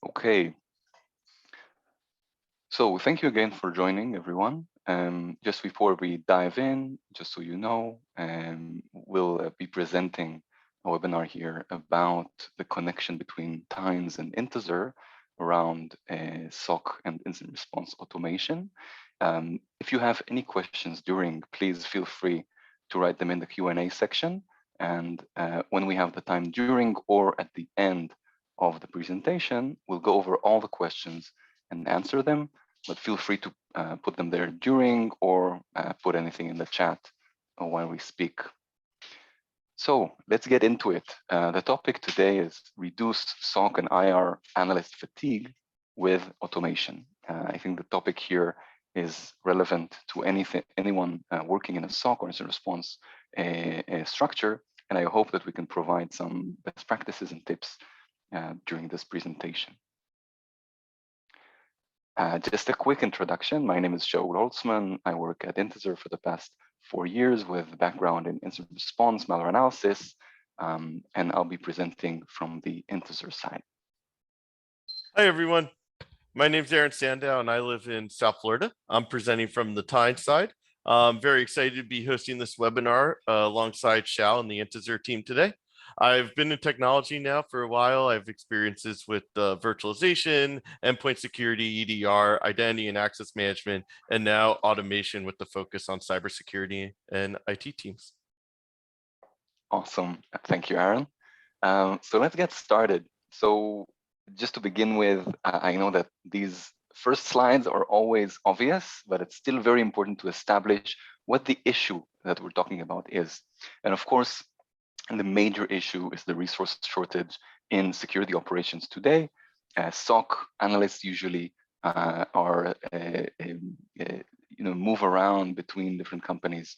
Okay, so thank you again for joining, everyone. Just before we dive in, just so you know, we'll be presenting a webinar here about the connection between Tines and Intezer around SOC and incident response automation. If you have any questions during, please feel free to write them in the Q&A section. And when we have the time during or at the end of the presentation, we'll go over all the questions and answer them, but feel free to put them there during or put anything in the chat while we speak. So let's get into it. The topic today is reduce SOC and IR analyst fatigue with automation. I think the topic here is relevant to anyone working in a SOC or incident response structure, and I hope that we can provide some best practices and tips during this presentation. Just a quick introduction. My name is Shaul Holtzman. I work at Intezer for the past 4 years with background in incident response, malware analysis, and I'll be presenting from the Intezer side. Hi, everyone. My name is Aaron Sandow, and I live in South Florida. I'm presenting from the Tines side. I'm very excited to be hosting this webinar alongside Shaul and the Intezer team today. I've been in technology now for a while. I have experiences with virtualization, endpoint security, EDR, identity and access management, and now automation with the focus on cybersecurity and IT teams. Awesome. Thank you, Aaron. So let's get started. So just to begin with, I know that these first slides are always obvious, but it's still very important to establish what the issue that we're talking about is. And of course, the major issue is the resource shortage in security operations today. SOC analysts usually move around between different companies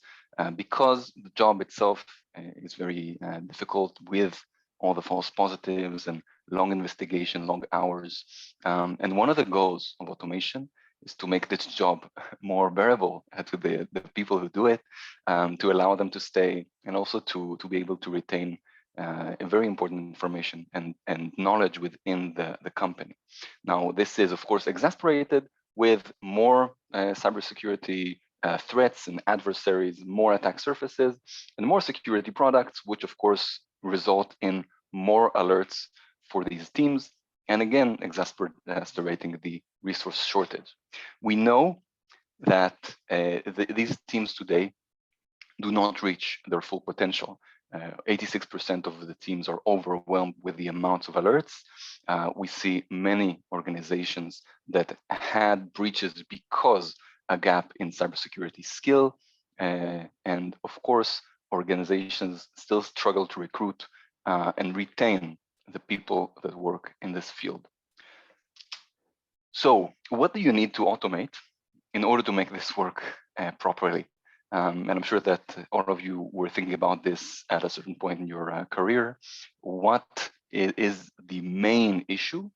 because the job itself is very difficult with all the false positives and long investigation, long hours. And one of the goals of automation is to make this job more bearable to the people who do it, to allow them to stay, and also to be able to retain very important information and knowledge within the company. Now, this is, of course, exasperated with more cybersecurity threats and adversaries, more attack surfaces, and more security products, which, of course, result in more alerts for these teams, and again, exacerbating the resource shortage. We know that these teams today do not reach their full potential. 86% of the teams are overwhelmed with the amounts of alerts. We see many organizations that had breaches because a gap in cybersecurity skill. And of course, organizations still struggle to recruit and retain the people that work in this field. So what do you need to automate in order to make this work properly? And I'm sure that all of you were thinking about this at a certain point in your career. What is the main issue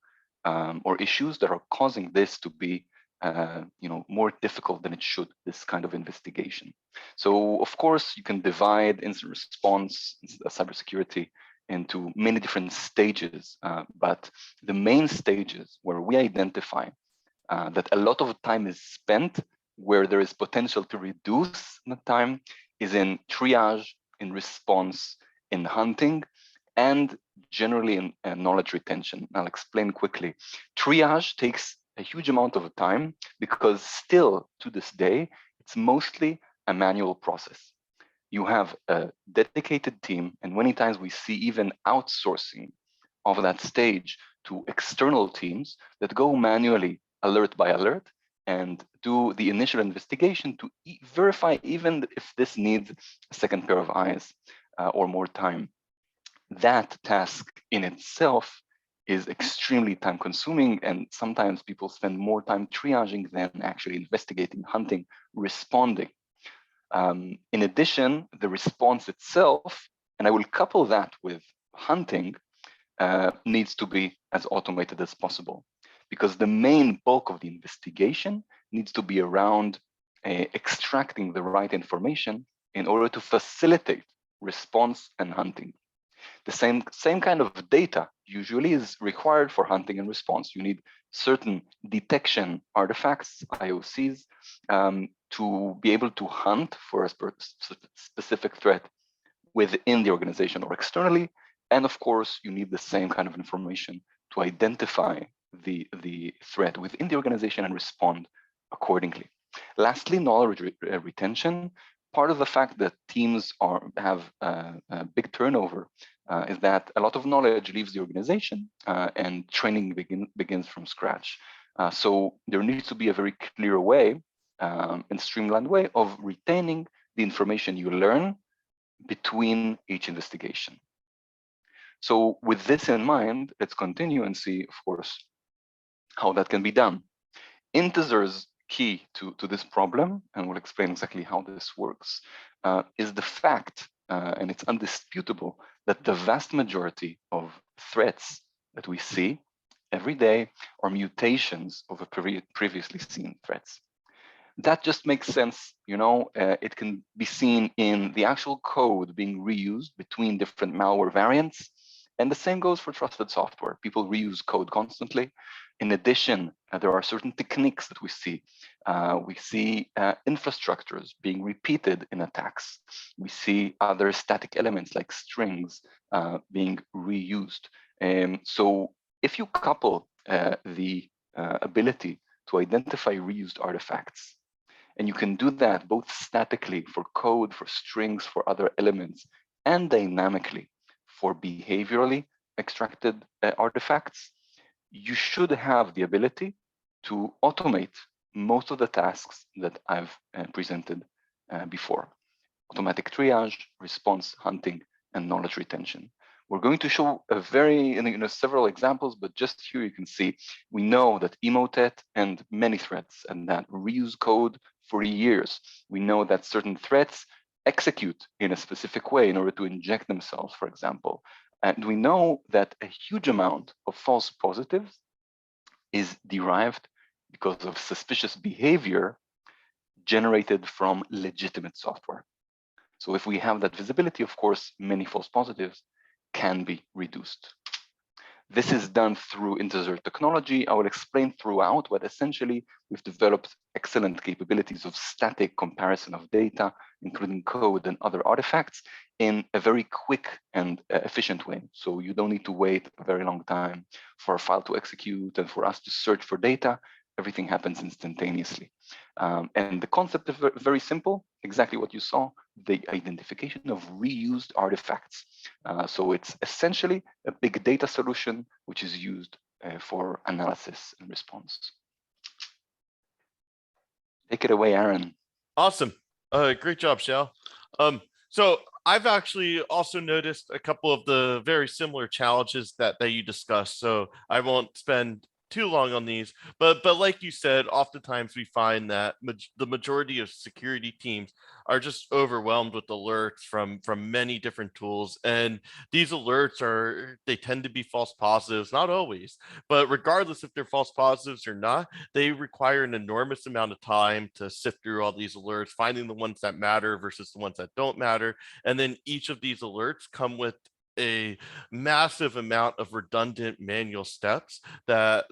or issues that are causing this to be more difficult than it should, this kind of investigation? So of course, you can divide incident response, cybersecurity, into many different stages, but the main stages where we identify that a lot of time is spent where there is potential to reduce the time is in triage, in response, in hunting, and generally in knowledge retention. I'll explain quickly. Triage takes a huge amount of time because still to this day, it's mostly a manual process. You have a dedicated team, and many times we see even outsourcing of that stage to external teams that go manually alert by alert and do the initial investigation to verify even if this needs a second pair of eyes or more time. That task in itself is extremely time consuming, and sometimes people spend more time triaging than actually investigating, hunting, responding. In addition, the response itself, and I will couple that with hunting, needs to be as automated as possible, because the main bulk of the investigation needs to be around extracting the right information in order to facilitate response and hunting. The same kind of data usually is required for hunting and response. You need certain detection artifacts, IOCs, to be able to hunt for a specific threat within the organization or externally. And of course, you need the same kind of information to identify the threat within the organization and respond accordingly. Lastly, knowledge retention. Part of the fact that teams have a big turnover is that a lot of knowledge leaves the organization and training begins from scratch. So there needs to be a very clear way and streamlined way of retaining the information you learn between each investigation. So with this in mind, let's continue and see, of course, how that can be done. Intezer's key to this problem, and we'll explain exactly how this works, is the fact, and it's undisputable, that the vast majority of threats that we see every day are mutations of previously seen threats. That just makes sense, it can be seen in the actual code being reused between different malware variants. And the same goes for trusted software. People reuse code constantly. In addition, there are certain techniques that we see. We see infrastructures being repeated in attacks. We see other static elements like strings being reused. So if you couple the ability to identify reused artifacts, and you can do that both statically for code, for strings, for other elements, and dynamically for behaviorally extracted artifacts, you should have the ability to automate most of the tasks that I've presented before. Automatic triage, response hunting, and knowledge retention. We're going to show several examples, but just here you can see, we know that Emotet and many threats and that reuse code for years. We know that certain threats execute in a specific way in order to inject themselves, for example. And we know that a huge amount of false positives is derived because of suspicious behavior generated from legitimate software. So if we have that visibility, of course, many false positives can be reduced. This is done through Intezer technology. I will explain throughout, but essentially we've developed excellent capabilities of static comparison of data, including code and other artifacts, in a very quick and efficient way. So you don't need to wait a very long time for a file to execute and for us to search for data. Everything happens instantaneously. And the concept is very simple, exactly what you saw, the identification of reused artifacts. So it's essentially a big data solution, which is used for analysis and response. Take it away, Aaron. Awesome. Great job, Shal. So I've actually also noticed a couple of the very similar challenges that you discussed. So I won't spend too long on these, but like you said, oftentimes we find that the majority of security teams are just overwhelmed with alerts from many different tools, and these alerts they tend to be false positives, not always, but regardless if they're false positives or not, they require an enormous amount of time to sift through all these alerts, finding the ones that matter versus the ones that don't matter, and then each of these alerts come with a massive amount of redundant manual steps that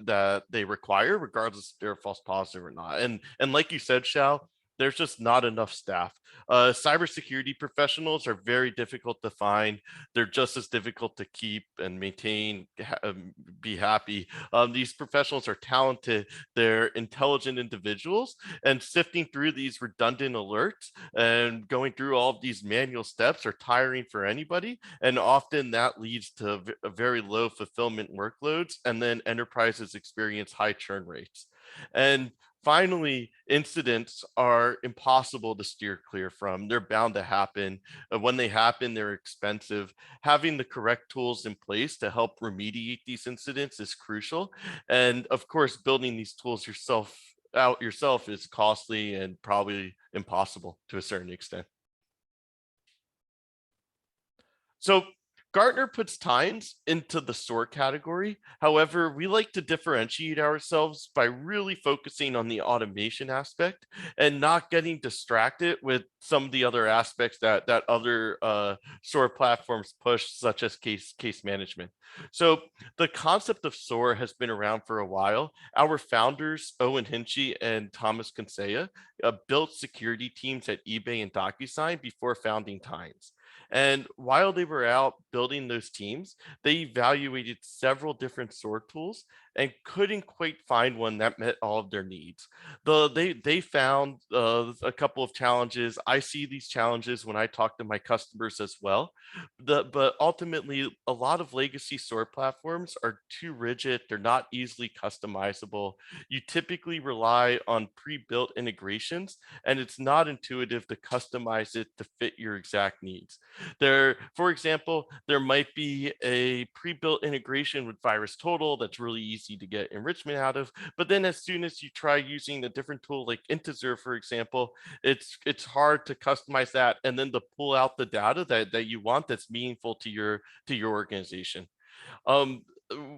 they require, regardless if they're false positive or not. And like you said, Shal, there's just not enough staff. Cybersecurity professionals are very difficult to find. They're just as difficult to keep and maintain, be happy. These professionals are talented. They're intelligent individuals, and sifting through these redundant alerts and going through all of these manual steps are tiring for anybody. And often that leads to very low fulfillment workloads, and then enterprises experience high churn rates. And finally, incidents are impossible to steer clear from. They're bound to happen. When they happen, they're expensive. Having the correct tools in place to help remediate these incidents is crucial. And of course, building these tools yourself is costly and probably impossible to a certain extent. So Gartner puts Tines into the SOAR category. However, we like to differentiate ourselves by really focusing on the automation aspect and not getting distracted with some of the other aspects that other SOAR platforms push, such as case management. So the concept of SOAR has been around for a while. Our founders, Owen Hinchy and Thomas Conseya, built security teams at eBay and DocuSign before founding Tines. And while they were out building those teams, they evaluated several different SOAR tools and couldn't quite find one that met all of their needs. They found a couple of challenges. I see these challenges when I talk to my customers as well. But ultimately, a lot of legacy SOAR platforms are too rigid. They're not easily customizable. You typically rely on pre-built integrations, and it's not intuitive to customize it to fit your exact needs. For example, there might be a pre-built integration with VirusTotal that's really easy to get enrichment out of. But then as soon as you try using a different tool like Intezer, for example, it's hard to customize that and then to pull out the data that you want that's meaningful to your organization. Um,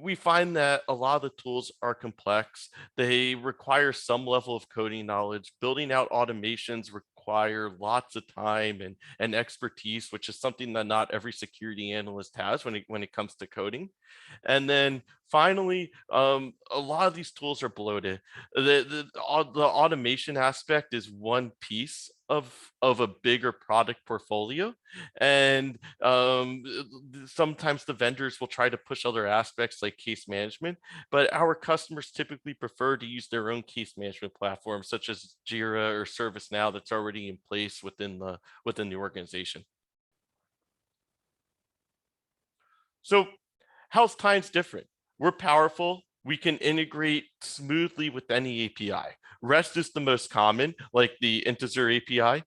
we find that a lot of the tools are complex. They require some level of coding knowledge. Building out automations require lots of time and expertise, which is something that not every security analyst has when it comes to coding. And then finally, a lot of these tools are bloated. The automation aspect is one piece of a bigger product portfolio, and sometimes the vendors will try to push other aspects like case management, but our customers typically prefer to use their own case management platform, such as Jira or ServiceNow, that's already in place within the organization. So how's Tines different? We're powerful. We can integrate smoothly with any API. REST is the most common, like the Intezer API,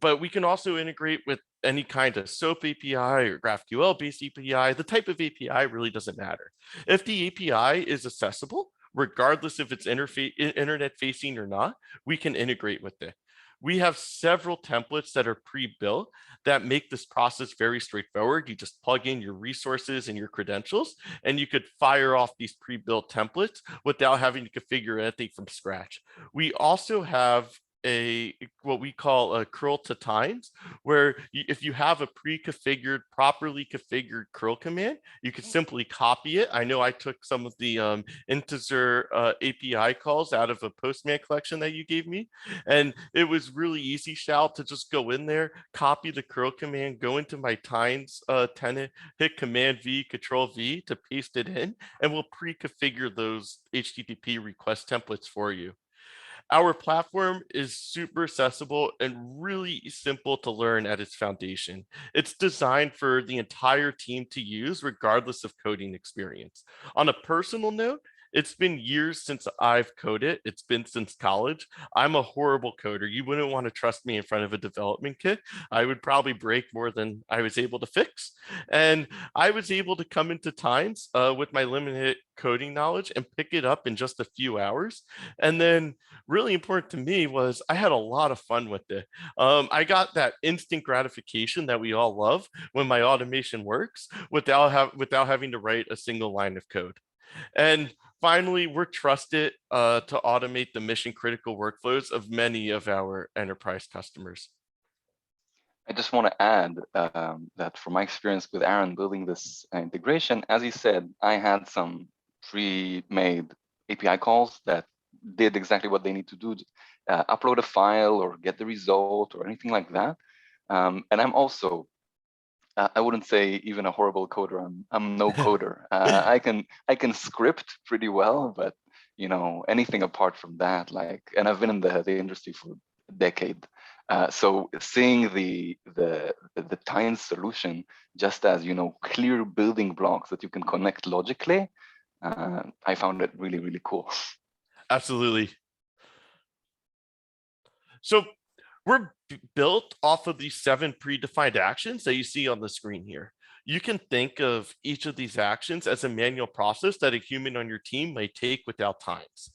but we can also integrate with any kind of SOAP API or GraphQL-based API. The type of API really doesn't matter. If the API is accessible, regardless if it's internet-facing or not, we can integrate with it. We have several templates that are pre-built that make this process very straightforward. You just plug in your resources and your credentials, and you could fire off these pre-built templates without having to configure anything from scratch. We also have what we call a curl to tines, where if you have a pre-configured, properly configured curl command, you can simply copy it. I know I took some of the Intezer API calls out of a Postman collection that you gave me, and it was really easy, Shal, to just go in there, copy the curl command, go into my Tines tenant, hit Command V, Control V to paste it in, and we'll pre-configure those HTTP request templates for you. Our platform is super accessible and really simple to learn at its foundation. It's designed for the entire team to use, regardless of coding experience. On a personal note, it's been years since I've coded. It's been since college. I'm a horrible coder. You wouldn't want to trust me in front of a development kit. I would probably break more than I was able to fix. And I was able to come into Tines with my limited coding knowledge and pick it up in just a few hours. And then really important to me was I had a lot of fun with it. I got that instant gratification that we all love when my automation works without having to write a single line of code. And finally, we're trusted to automate the mission critical workflows of many of our enterprise customers. I just want to add that from my experience with Aaron building this integration, as he said, I had some pre-made API calls that did exactly what they need to do, upload a file or get the result or anything like that. And I'm also, I wouldn't say even a horrible coder. I'm no coder. I can script pretty well, but anything apart from that, and I've been in the industry for a decade. So seeing the Tines solution just as clear building blocks that you can connect logically, I found it really, really cool. Absolutely. So we're built off of these 7 predefined actions that you see on the screen here. You can think of each of these actions as a manual process that a human on your team may take without Tines.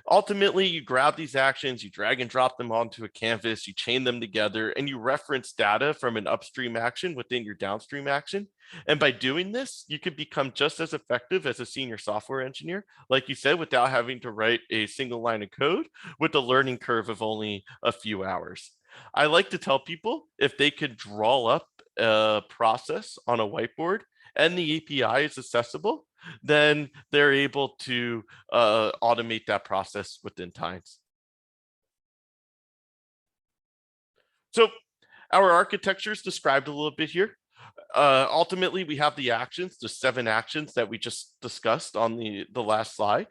Ultimately, you grab these actions, you drag and drop them onto a canvas, you chain them together, and you reference data from an upstream action within your downstream action. And by doing this, you can become just as effective as a senior software engineer, like you said, without having to write a single line of code with a learning curve of only a few hours. I like to tell people if they could draw up a process on a whiteboard and the API is accessible, then they're able to automate that process within Tines. So our architecture is described a little bit here. Ultimately, we have the actions, the 7 actions that we just discussed on the last slide.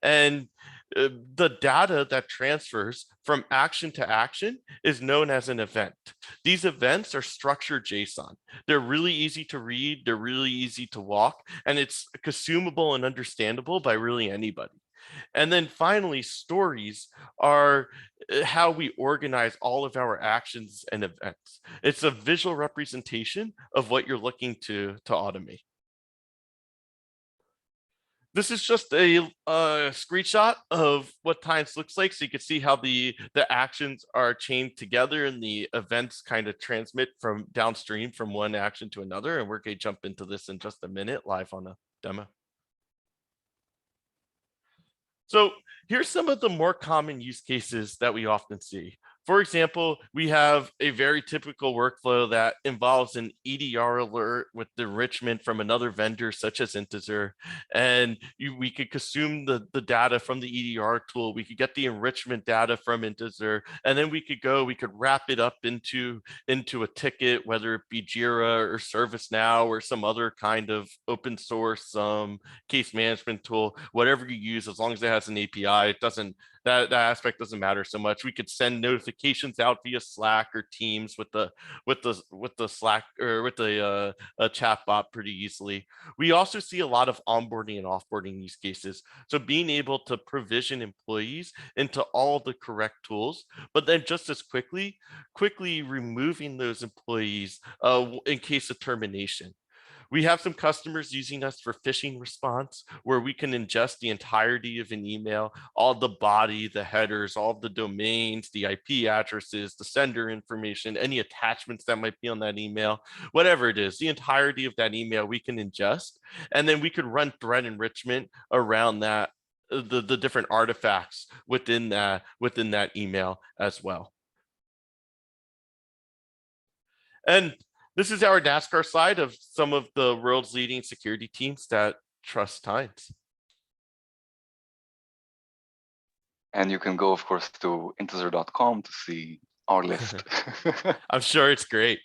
And the data that transfers from action to action is known as an event. These events are structured JSON. They're really easy to read, they're really easy to walk, and it's consumable and understandable by really anybody. And then finally, stories are how we organize all of our actions and events. It's a visual representation of what you're looking to automate. This is just a screenshot of what Tines looks like, so you can see how the actions are chained together and the events kind of transmit from downstream from one action to another. And we're going to jump into this in just a minute live on a demo. So here's some of the more common use cases that we often see. For example, we have a very typical workflow that involves an EDR alert with the enrichment from another vendor, such as Intezer. And we could consume the data from the EDR tool. We could get the enrichment data from Intezer. And then we could wrap it up into a ticket, whether it be Jira or ServiceNow or some other kind of open source case management tool, whatever you use, as long as it has an API, it doesn't, that aspect doesn't matter so much. We could send notifications out via Slack or Teams with the Slack or with the a chat bot pretty easily. We also see a lot of onboarding and offboarding use cases. So being able to provision employees into all the correct tools, but then just as quickly removing those employees in case of termination. We have some customers using us for phishing response, where we can ingest the entirety of an email, all the body, the headers, all the domains, the IP addresses, the sender information, any attachments that might be on that email, whatever it is, the entirety of that email we can ingest. And then we could run threat enrichment around that, the different artifacts within that email as well. And this is our NASCAR slide of some of the world's leading security teams that trust Tines. And you can go, of course, to intezer.com to see our list. I'm sure it's great.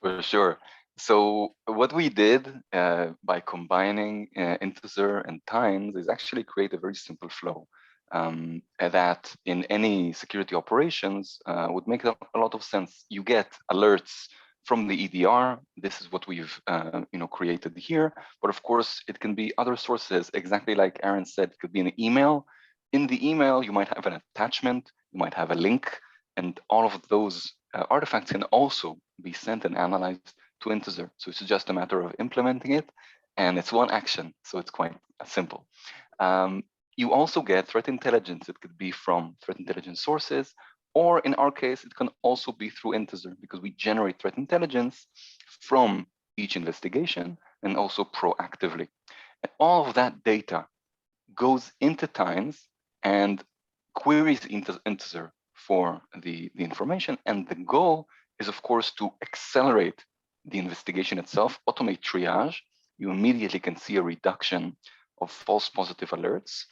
For sure. So what we did by combining Intezer and Tines is actually create a very simple flow that in any security operations would make a lot of sense. You get alerts from the EDR. This is what we've created here. But of course, it can be other sources, exactly like Aaron said. It could be an email. In the email, you might have an attachment, you might have a link, and all of those artifacts can also be sent and analyzed to Intezer. So it's just a matter of implementing it, and it's one action, so it's quite simple. You also get threat intelligence. It could be from threat intelligence sources, or in our case, it can also be through Intezer, because we generate threat intelligence from each investigation and also proactively. And all of that data goes into Tines and queries Intezer for the information. And the goal is, of course, to accelerate the investigation itself, automate triage. You immediately can see a reduction of false positive alerts.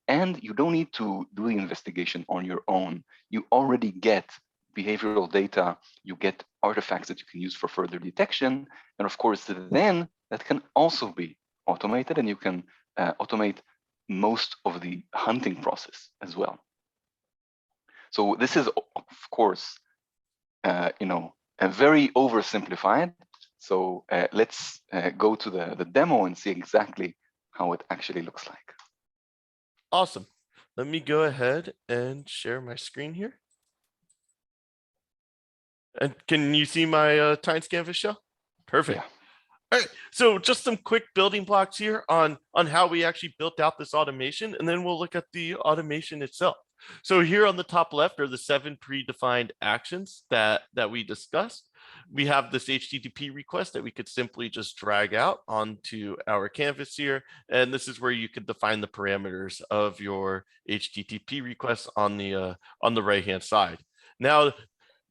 And you don't need to do the investigation on your own. You already get behavioral data, you get artifacts that you can use for further detection. And of course, then that can also be automated, and you can automate most of the hunting process as well. So this is, of course, a very oversimplified. So let's go to the demo and see exactly how it actually looks like. Awesome. Let me go ahead and share my screen here. And can you see my Tines canvas shell? Perfect. All right, so just some quick building blocks here on how we actually built out this automation, and then we'll look at the automation itself. So here on the top left are the 7 predefined actions that we discussed. We have this HTTP request that we could simply just drag out onto our canvas here, and this is where you could define the parameters of your HTTP request on the right-hand side. Now,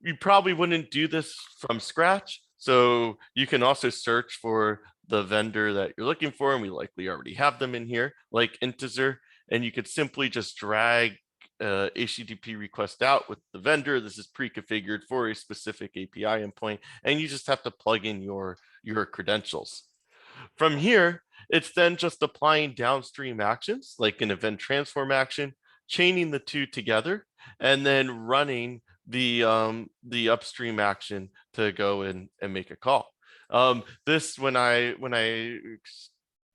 you probably wouldn't do this from scratch. So you can also search for the vendor that you're looking for, and we likely already have them in here, like Intezer, and you could simply just drag HTTP request out with the vendor. This is pre-configured for a specific API endpoint, and you just have to plug in your credentials. From here, it's then just applying downstream actions like an event transform action, chaining the two together, and then running the upstream action to go and make a call. This when I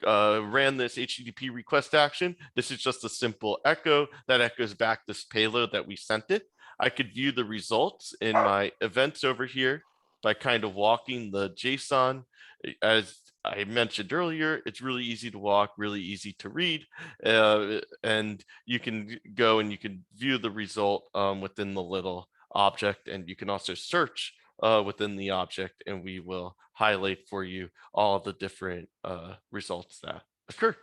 ran this HTTP request action, this is just a simple echo that echoes back this payload that we sent it. I could view the results in my events over here by kind of walking the JSON. As I mentioned earlier, it's really easy to walk, really easy to read, and you can go and you can view the result within the little object, and you can also search within the object, and we will highlight for you all the different results that occur.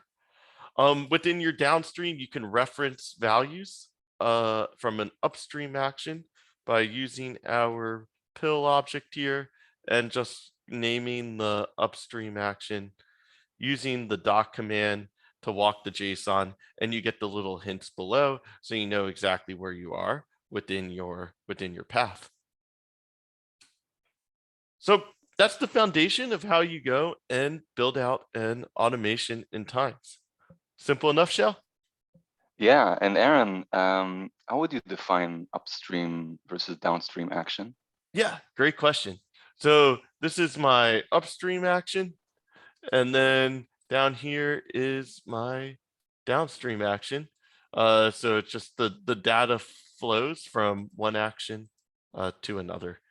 Within your downstream, you can reference values from an upstream action by using our pill object here and just naming the upstream action, using the doc command to walk the JSON, and you get the little hints below so you know exactly where you are within your path. So that's the foundation of how you go and build out an automation in Tines. Simple enough, Shell? Yeah, and Aaron, how would you define upstream versus downstream action? Yeah, great question. So this is my upstream action, and then down here is my downstream action. So it's just the data flows from one action to another.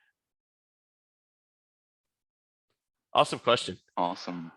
Awesome question. Awesome.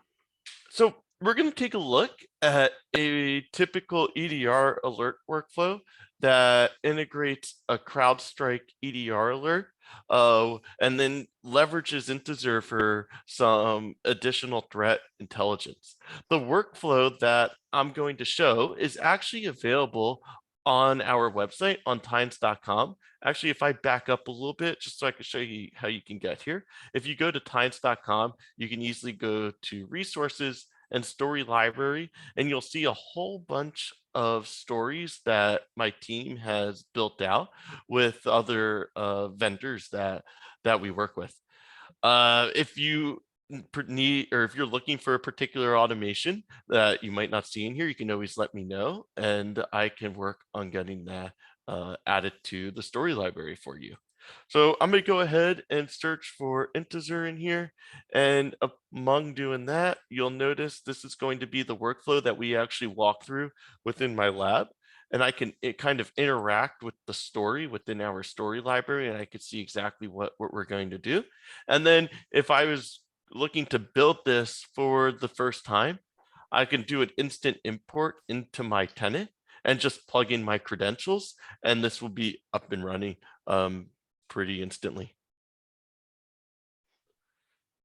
So we're going to take a look at a typical EDR alert workflow that integrates a CrowdStrike EDR alert and then leverages Intezer for some additional threat intelligence. The workflow that I'm going to show is actually available on our website on tines.com. Actually, if I back up a little bit, just so I can show you how you can get here. If you go to tines.com, you can easily go to resources and story library, and you'll see a whole bunch of stories that my team has built out with other vendors that we work with. If you need, or if you're looking for a particular automation that you might not see in here, you can always let me know, and I can work on getting that added to the story library for you. So I'm going to go ahead and search for Intezer in here. And among doing that, you'll notice this is going to be the workflow that we actually walk through within my lab. And I can kind of interact with the story within our story library, and I could see exactly what we're going to do. And then if I was looking to build this for the first time, I can do an instant import into my tenant and just plug in my credentials, and this will be up and running pretty instantly.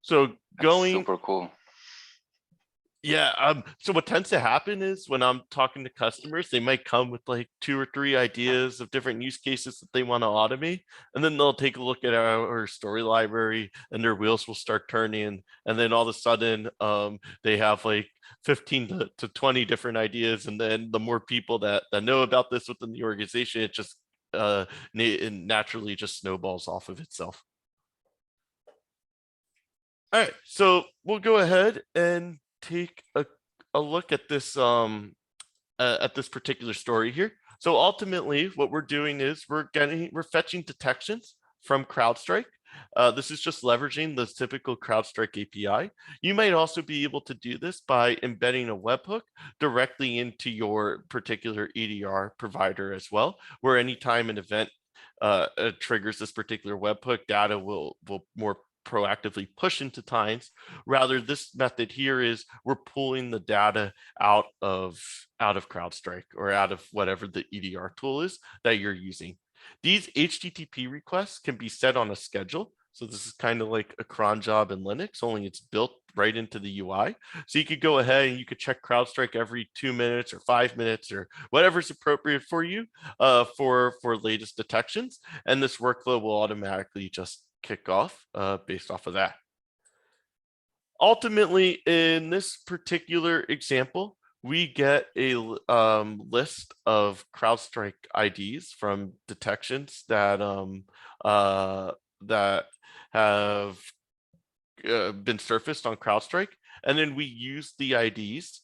So That's super cool. Yeah, so what tends to happen is when I'm talking to customers, they might come with like 2 or 3 ideas of different use cases that they want to automate, and then they'll take a look at our story library and their wheels will start turning, and then all of a sudden they have like 15 to 20 different ideas, and then the more people that know about this within the organization, it just naturally just snowballs off of itself. All right, so we'll go ahead and take a look at this particular story here. So ultimately, what we're doing is we're fetching detections from CrowdStrike. This is just leveraging the typical CrowdStrike API. You might also be able to do this by embedding a webhook directly into your particular EDR provider as well, where anytime an event triggers this particular webhook, data will more proactively push into Tines. Rather, this method here is we're pulling the data out of CrowdStrike or out of whatever the EDR tool is that you're using. These HTTP requests can be set on a schedule. So this is kind of like a cron job in Linux, only it's built right into the UI. So you could go ahead and you could check CrowdStrike every 2 minutes or 5 minutes or whatever's appropriate for you for latest detections. And this workflow will automatically just kick off based off of that. Ultimately, in this particular example, we get a list of CrowdStrike IDs from detections that that have been surfaced on CrowdStrike, and then we use the IDs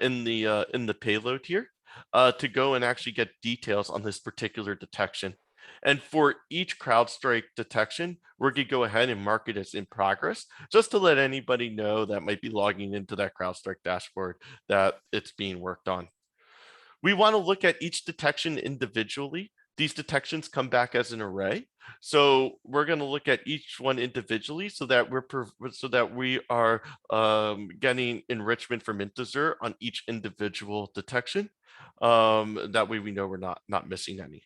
in the payload here to go and actually get details on this particular detection. And for each CrowdStrike detection, we're going to go ahead and mark it as in progress, just to let anybody know that might be logging into that CrowdStrike dashboard that it's being worked on. We want to look at each detection individually. These detections come back as an array. So we're going to look at each one individually so that we are getting enrichment from Intezer on each individual detection. That way we know we're not missing any.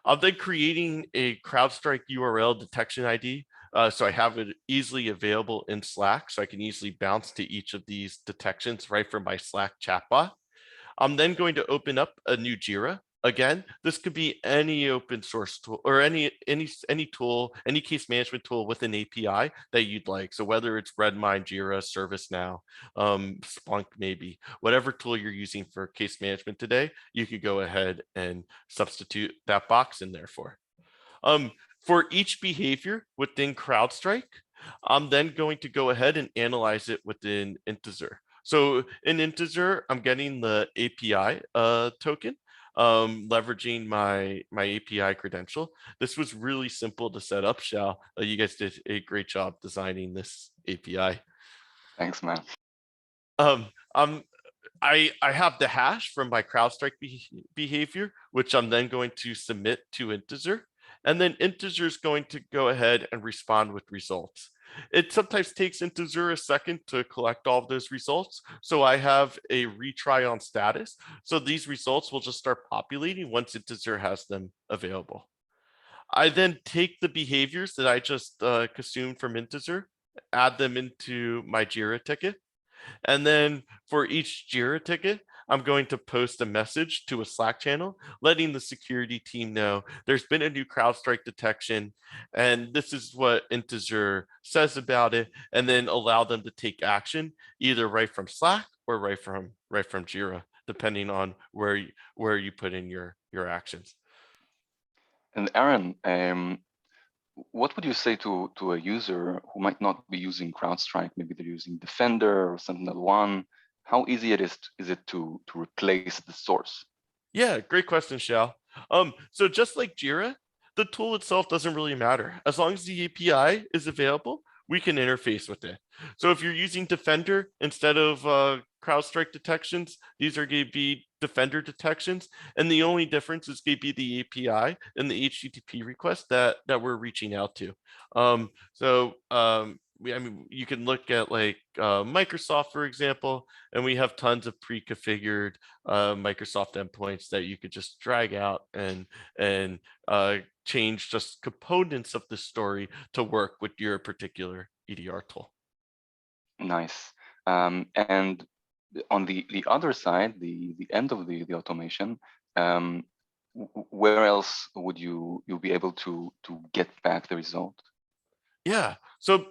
I'm then creating a CrowdStrike URL detection ID. So I have it easily available in Slack, so I can easily bounce to each of these detections right from my Slack chatbot. I'm then going to open up a new Jira. Again, this could be any open source tool or any tool, any case management tool with an API that you'd like. So whether it's Redmine, Jira, ServiceNow, Splunk, maybe whatever tool you're using for case management today, you could go ahead and substitute that box in there for. For each behavior within CrowdStrike, I'm then going to go ahead and analyze it within Intezer. So in Intezer, I'm getting the API token, leveraging my API credential. This was really simple to set up, Shao. You guys did a great job designing this API. Thanks, man. I have the hash from my CrowdStrike behavior, which I'm then going to submit to Intezer. And then Intezer is going to go ahead and respond with results. It sometimes takes Intezer a second to collect all of those results. So I have a retry on status. So these results will just start populating once Intezer has them available. I then take the behaviors that I just consumed from Intezer, add them into my Jira ticket. And then for each Jira ticket, I'm going to post a message to a Slack channel, letting the security team know there's been a new CrowdStrike detection, and this is what Intezer says about it, and then allow them to take action either right from Slack or right from Jira, depending on where you put in your actions. And Aaron, what would you say to a user who might not be using CrowdStrike? Maybe they're using Defender or SentinelOne. How easy is it to replace the source? Yeah, great question, Shao. So just like Jira, the tool itself doesn't really matter. As long as the API is available, we can interface with it. So if you're using Defender instead of CrowdStrike detections, these are going to be Defender detections. And the only difference is going to be the API and the HTTP request that we're reaching out to. I mean, you can look at like Microsoft, for example, and we have tons of pre-configured Microsoft endpoints that you could just drag out and change just components of the story to work with your particular EDR tool. Nice. And on the other side, the end of the automation, where else would you be able to get back the result? Yeah. So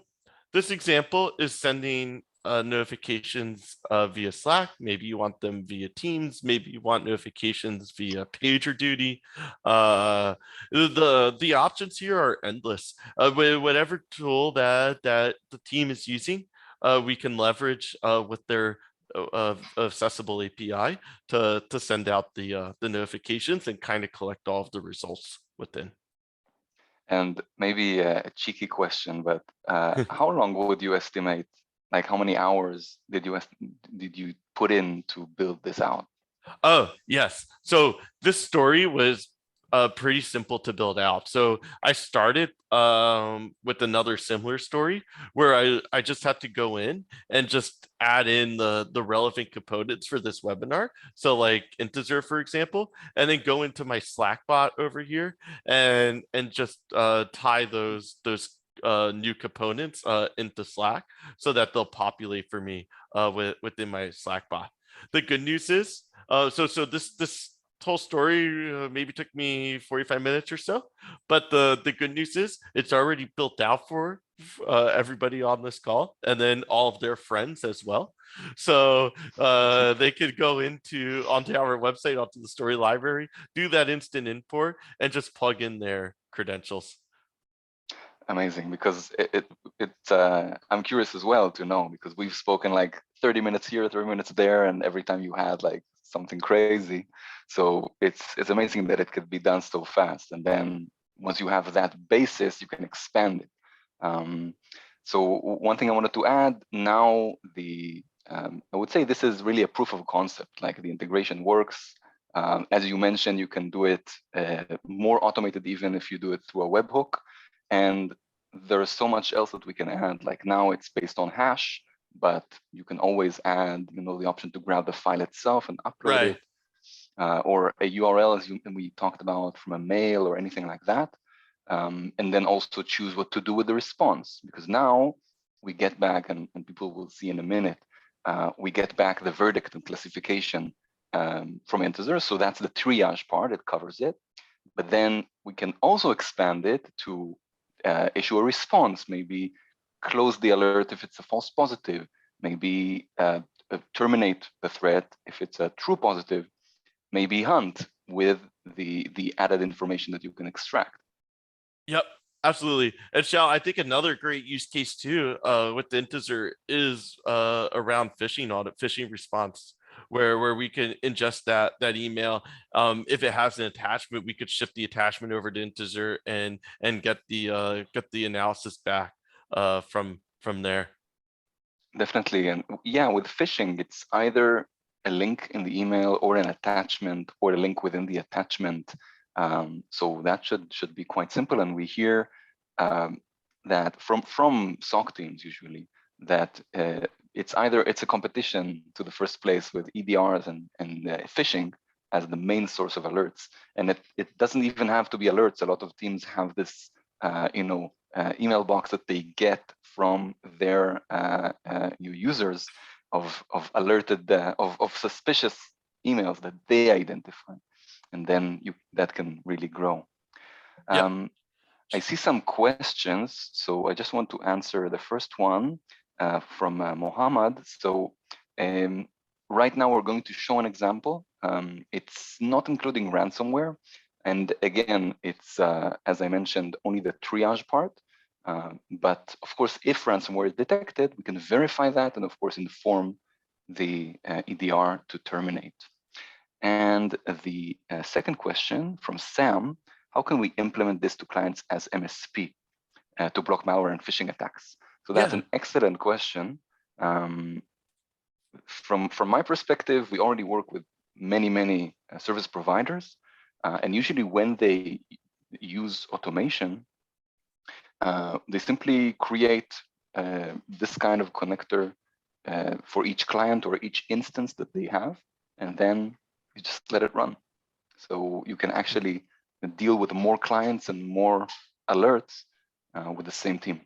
this example is sending notifications via Slack. Maybe you want them via Teams. Maybe you want notifications via PagerDuty. The options here are endless. With whatever tool that the team is using, we can leverage with their accessible API to send out the notifications and kind of collect all of the results within. And maybe a cheeky question, but how long would you estimate? Like, how many hours did you put in to build this out? Oh, yes. So this story was pretty simple to build out. So I started with another similar story where I just had to go in and just add in the relevant components for this webinar. So like Intezer, for example, and then go into my Slack bot over here and just tie those new components into Slack so that they'll populate for me within my Slack bot. The good news is, so this whole story maybe took me 45 minutes or so, but the good news is it's already built out for everybody on this call, and then all of their friends as well. So they could go onto our website, onto the story library, do that instant import, and just plug in their credentials. Amazing, because I'm curious as well to know, because we've spoken like 30 minutes here, 30 minutes there, and every time you had like something crazy. So it's amazing that it could be done so fast. And then once you have that basis, you can expand it. So one thing I wanted to add now, I would say this is really a proof of concept, like the integration works. As you mentioned, you can do it more automated, even if you do it through a webhook. And there's so much else that we can add. Like now it's based on hash, but you can always add, the option to grab the file itself and upload it, or a URL, as we talked about, from a mail or anything like that. And then also choose what to do with the response, because now we get back, and people will see in a minute, we get back the verdict and classification from Intezer. So that's the triage part, it covers it. But then we can also expand it to issue a response, maybe close the alert if it's a false positive, maybe terminate the threat if it's a true positive, maybe hunt with the added information that you can extract. Yep, absolutely. And Shao, I think another great use case too with the Intezer is around phishing audit, phishing response, where we can ingest that email. If it has an attachment, we could shift the attachment over to Intezer and get the analysis back from there. Definitely. And yeah, with phishing, it's either a link in the email or an attachment or a link within the attachment. So that should be quite simple. And we hear that from SOC teams usually that it's a competition to the first place with EDRs and phishing as the main source of alerts. And it doesn't even have to be alerts. A lot of teams have this email box that they get from their users of alerted of suspicious emails that they identify, and then that can really grow. Yep. I see some questions, so I just want to answer the first one from Mohammed. So right now we're going to show an example. It's not including ransomware. And again, it's, as I mentioned, only the triage part. But of course, if ransomware is detected, we can verify that and of course inform the EDR to terminate. And the second question from Sam, how can we implement this to clients as MSP to block malware and phishing attacks? So that's an excellent question. From my perspective, we already work with many service providers. And usually when they use automation, they simply create this kind of connector for each client or each instance that they have, and then you just let it run. So you can actually deal with more clients and more alerts with the same team.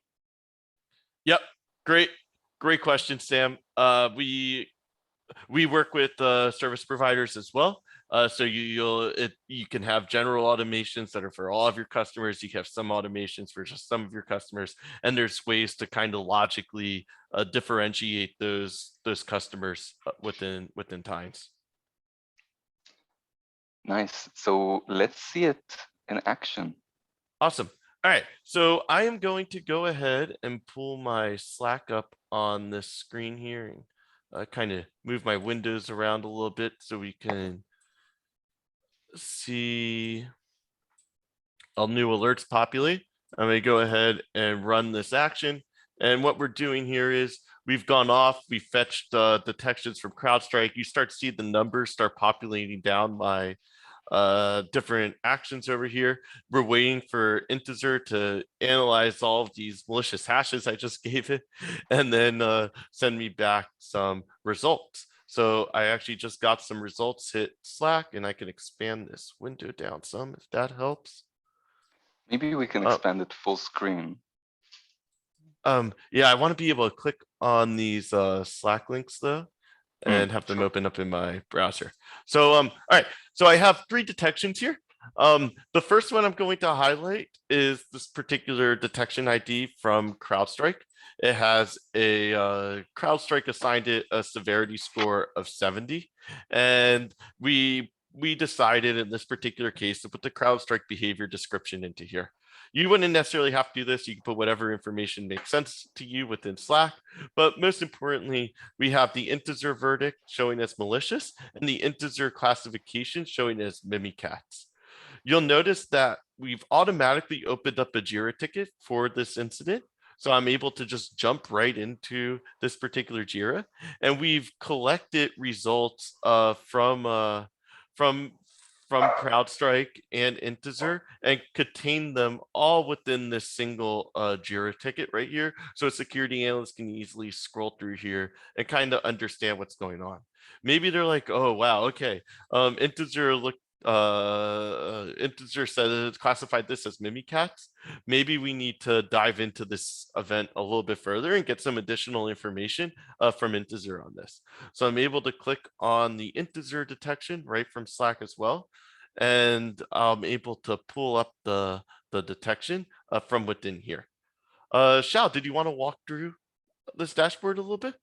Yep, great question, Sam. We work with service providers as well. So you can have general automations that are for all of your customers. You have some automations for just some of your customers, and there's ways to kind of logically differentiate those customers within Tines. Nice. So let's see it in action. Awesome. All right. So I am going to go ahead and pull my Slack up on this screen here and kind of move my windows around a little bit so we can see all new alerts populate. I'm going to go ahead and run this action. And what we're doing here is we've gone off, we fetched detections from CrowdStrike. You start to see the numbers start populating down my different actions over here. We're waiting for Intezer to analyze all of these malicious hashes I just gave it, and then send me back some results. So I actually just got some results. Hit Slack, and I can expand this window down some if that helps. Maybe we can expand it full screen. Yeah, I want to be able to click on these Slack links though, and have them sure. open up in my browser. So all right, so I have 3 detections here. The first one I'm going to highlight is this particular detection ID from CrowdStrike. It has a CrowdStrike assigned it a severity score of 70, and we decided in this particular case to put the CrowdStrike behavior description into here. You wouldn't necessarily have to do this. You can put whatever information makes sense to you within Slack, but most importantly, we have the Intezer verdict showing as malicious and the Intezer classification showing as mimikatz. You'll notice that we've automatically opened up a JIRA ticket for this incident. So I'm able to just jump right into this particular JIRA, and we've collected results from CrowdStrike and Intezer and contain them all within this single JIRA ticket right here. So a security analyst can easily scroll through here and kind of understand what's going on. Maybe they're like, oh, wow, okay. Intezer said it classified this as mimikatz. Maybe we need to dive into this event a little bit further and get some additional information from Intezer on this. So I'm able to click on the Intezer detection right from Slack as well, and I'm able to pull up the detection from within here. Xiao, did you want to walk through this dashboard a little bit?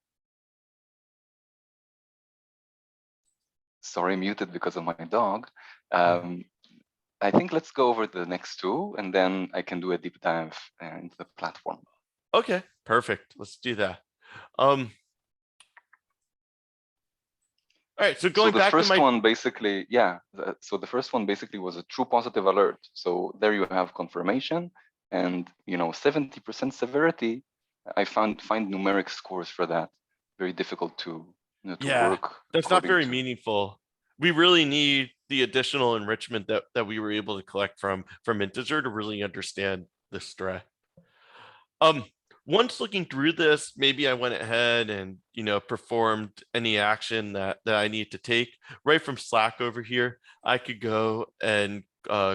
Sorry, muted because of my dog. I think let's go over the next 2, and then I can do a deep dive into the platform. Okay, perfect. Let's do that. All right, so going back to the first one basically, so the first one basically was a true positive alert. So there you have confirmation, and 70% severity. I find numeric scores for that very difficult to work. That's not very meaningful. We really need the additional enrichment that we were able to collect from Intezer to really understand this threat. Once looking through this, maybe I went ahead and performed any action that I need to take right from Slack over here. I could go and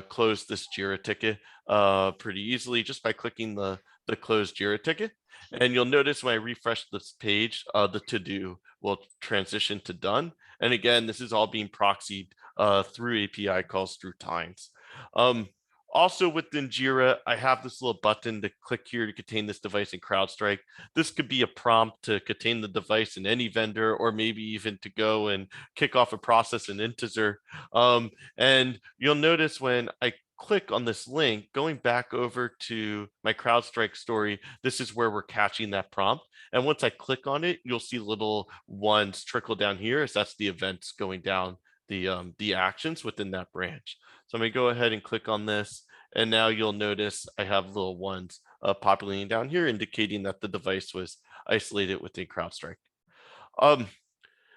close this JIRA ticket pretty easily just by clicking the close JIRA ticket. And you'll notice when I refresh this page, the to-do will transition to done. And again, this is all being proxied through API calls through Tines. Also within JIRA, I have this little button to click here to contain this device in CrowdStrike. This could be a prompt to contain the device in any vendor, or maybe even to go and kick off a process in Intezer. And you'll notice when I click on this link, going back over to my CrowdStrike story, this is where we're catching that prompt. And once I click on it, you'll see little ones trickle down here, as that's the events going down the actions within that branch. So I'm gonna go ahead and click on this, and now you'll notice I have little ones populating down here, indicating that the device was isolated within CrowdStrike.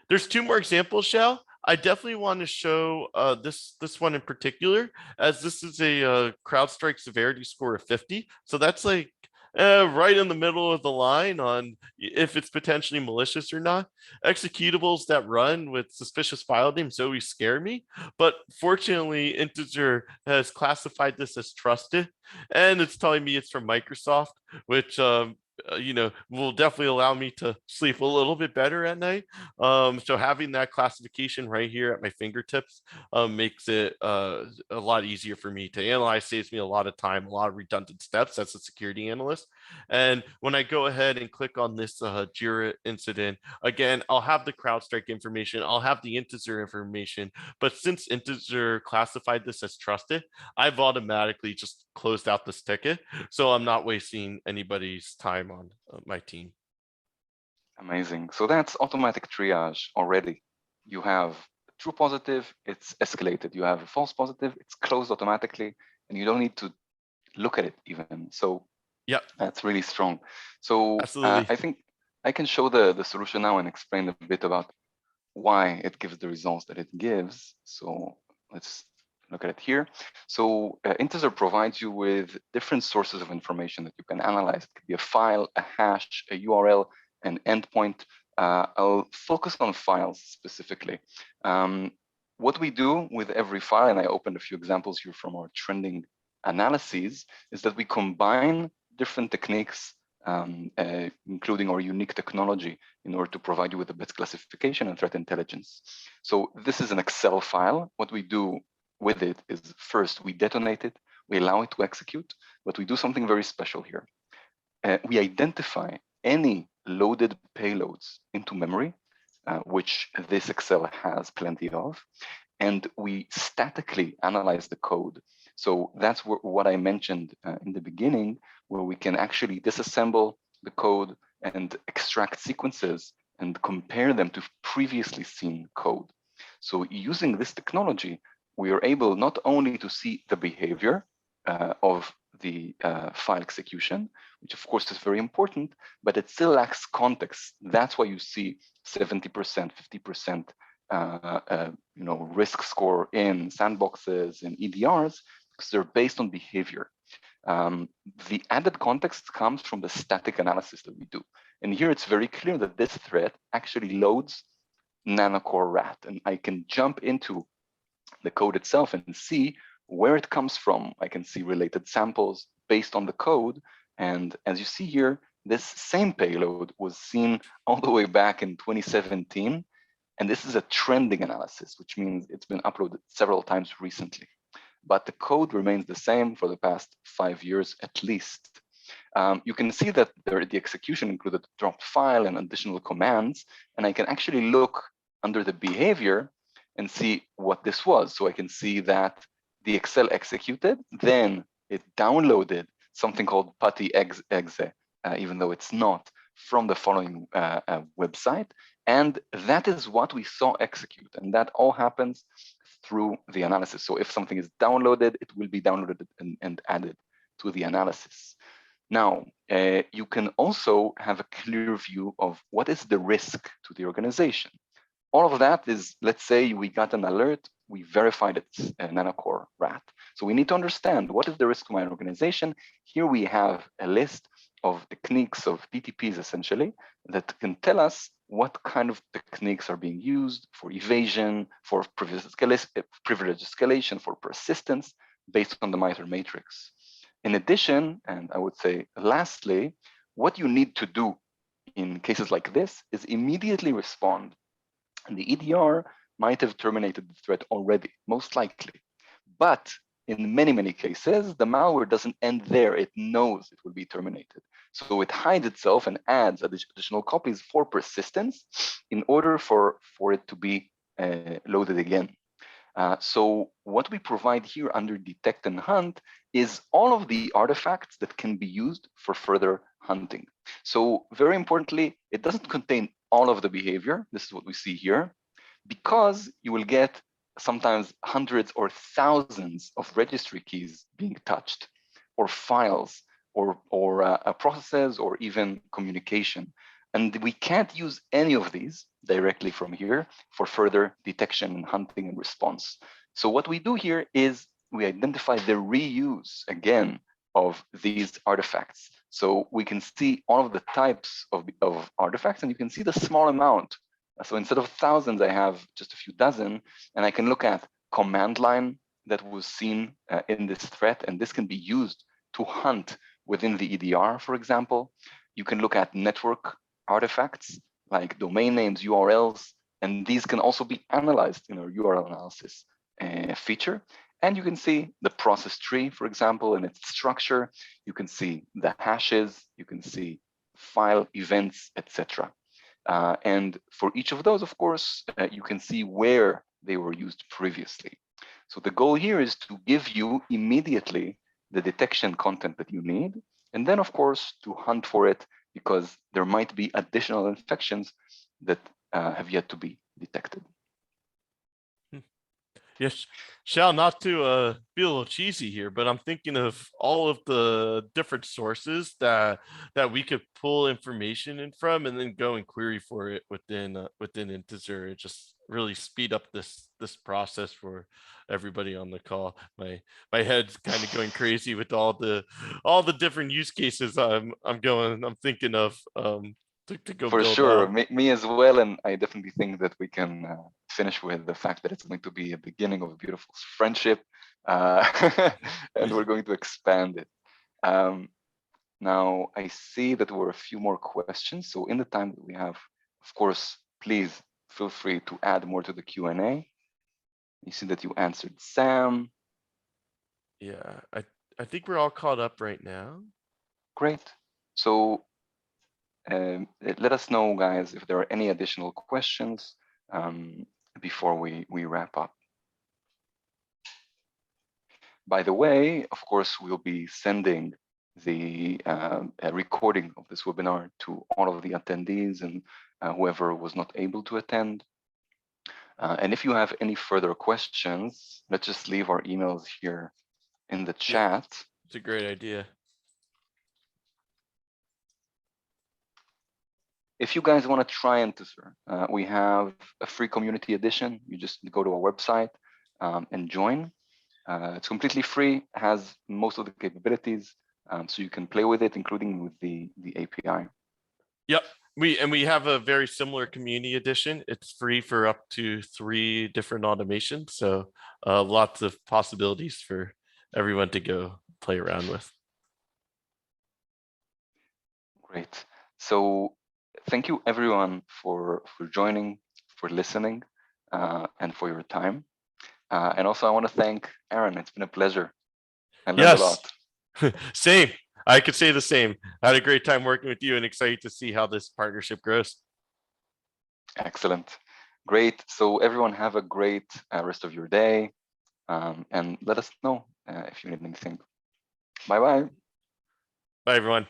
There's 2 more examples, Shao. I definitely want to show this one in particular, as this is a CrowdStrike severity score of 50. So that's like right in the middle of the line on if it's potentially malicious or not. Executables that run with suspicious file names always scare me, but fortunately Intezer has classified this as trusted, and it's telling me it's from Microsoft, which will definitely allow me to sleep a little bit better at night. So having that classification right here at my fingertips makes it a lot easier for me to analyze, saves me a lot of time, a lot of redundant steps as a security analyst. And when I go ahead and click on this JIRA incident, again, I'll have the CrowdStrike information, I'll have the Intezer information, but since Intezer classified this as trusted, I've automatically just closed out this ticket, so I'm not wasting anybody's time on my team. Amazing. So that's automatic triage already. You have true positive, it's escalated. You have a false positive, it's closed automatically, and you don't need to look at it even. So yeah, that's really strong. So I think I can show the solution now and explain a bit about why it gives the results that it gives. So let's look at it here. So Intezer provides you with different sources of information that you can analyze. It could be a file, a hash, a URL, an endpoint. I'll focus on files specifically. What we do with every file, and I opened a few examples here from our trending analyses, is that we combine different techniques, including our unique technology, in order to provide you with the best classification and threat intelligence. So this is an Excel file. What we do with it is first we detonate it, we allow it to execute, but we do something very special here. We identify any loaded payloads into memory, which this Excel has plenty of, and we statically analyze the code. So that's what I mentioned in the beginning, where we can actually disassemble the code and extract sequences and compare them to previously seen code. So using this technology, we are able not only to see the behavior of the file execution, which of course is very important, but it still lacks context. That's why you see 70%, 50% risk score in sandboxes and EDRs, because they're based on behavior. The added context comes from the static analysis that we do. And here it's very clear that this threat actually loads nanocore rat, and I can jump into the code itself and see where it comes from. I can see related samples based on the code. And as you see here, this same payload was seen all the way back in 2017. And this is a trending analysis, which means it's been uploaded several times recently. But the code remains the same for the past 5 years at least. You can see that the execution included a dropped file and additional commands. And I can actually look under the behavior and see what this was. So I can see that the Excel executed, then it downloaded something called putty.exe, even though it's not, from the following website. And that is what we saw execute. And that all happens through the analysis. So if something is downloaded, it will be downloaded and added to the analysis. Now, you can also have a clear view of what is the risk to the organization. All of that is, let's say we got an alert, we verified it's a nanocore rat. So we need to understand what is the risk to my organization. Here we have a list of techniques, of TTPs essentially, that can tell us what kind of techniques are being used for evasion, for privilege escalation, for persistence, based on the MITRE matrix. In addition, and I would say lastly, what you need to do in cases like this is immediately respond. And the EDR might have terminated the threat already, most likely. But in many, many cases, the malware doesn't end there. It knows it will be terminated. So it hides itself and adds additional copies for persistence in order for it to be loaded again. So what we provide here under detect and hunt is all of the artifacts that can be used for further hunting. So very importantly, it doesn't contain all of the behavior. This is what we see here, because you will get sometimes hundreds or thousands of registry keys being touched, or files, or processes, or even communication. And we can't use any of these directly from here for further detection and hunting and response. So what we do here is we identify the reuse, again, of these artifacts. So we can see all of the types of artifacts, and you can see the small amount. So instead of thousands, I have just a few dozen, and I can look at command line that was seen in this threat, and this can be used to hunt within the EDR, for example. You can look at network artifacts like domain names, URLs, and these can also be analyzed in our URL analysis feature. And you can see the process tree, for example, and its structure. You can see the hashes, you can see file events, etc. And for each of those, of course, you can see where they were used previously. So the goal here is to give you immediately the detection content that you need, and then, of course, to hunt for it, because there might be additional infections that have yet to be detected. Yes, Shal, not to be a little cheesy here, but I'm thinking of all of the different sources that we could pull information in from, and then go and query for it within Intezer. It just really speed up this process for everybody on the call. My head's kind of going crazy with all the different use cases I'm thinking of to go For build sure, out. me as well, and I definitely think that we can finish with the fact that it's going to be a beginning of a beautiful friendship, and we're going to expand it. Now, I see that there were a few more questions, so in the time that we have, of course, please feel free to add more to the Q&A. You see that you answered Sam. Yeah, I think we're all caught up right now. Great. So let us know, guys, if there are any additional questions before we wrap up. By the way, of course, we'll be sending the recording of this webinar to all of the attendees and whoever was not able to attend. And if you have any further questions, let's just leave our emails here in the chat. Yeah, it's a great idea. If you guys want to try Intezer, we have a free community edition. You just go to our website and join. It's completely free, has most of the capabilities, so you can play with it, including with the API. Yep. We have a very similar community edition. It's free for up to 3 different automations. So lots of possibilities for everyone to go play around with. Great. So thank you everyone for joining, for listening, and for your time. And also I want to thank Aaron. It's been a pleasure. I learned a lot. Same. I could say the same. I had a great time working with you and excited to see how this partnership grows. Excellent. Great. So everyone have a great rest of your day. And let us know if you need anything. Bye-bye. Bye, everyone.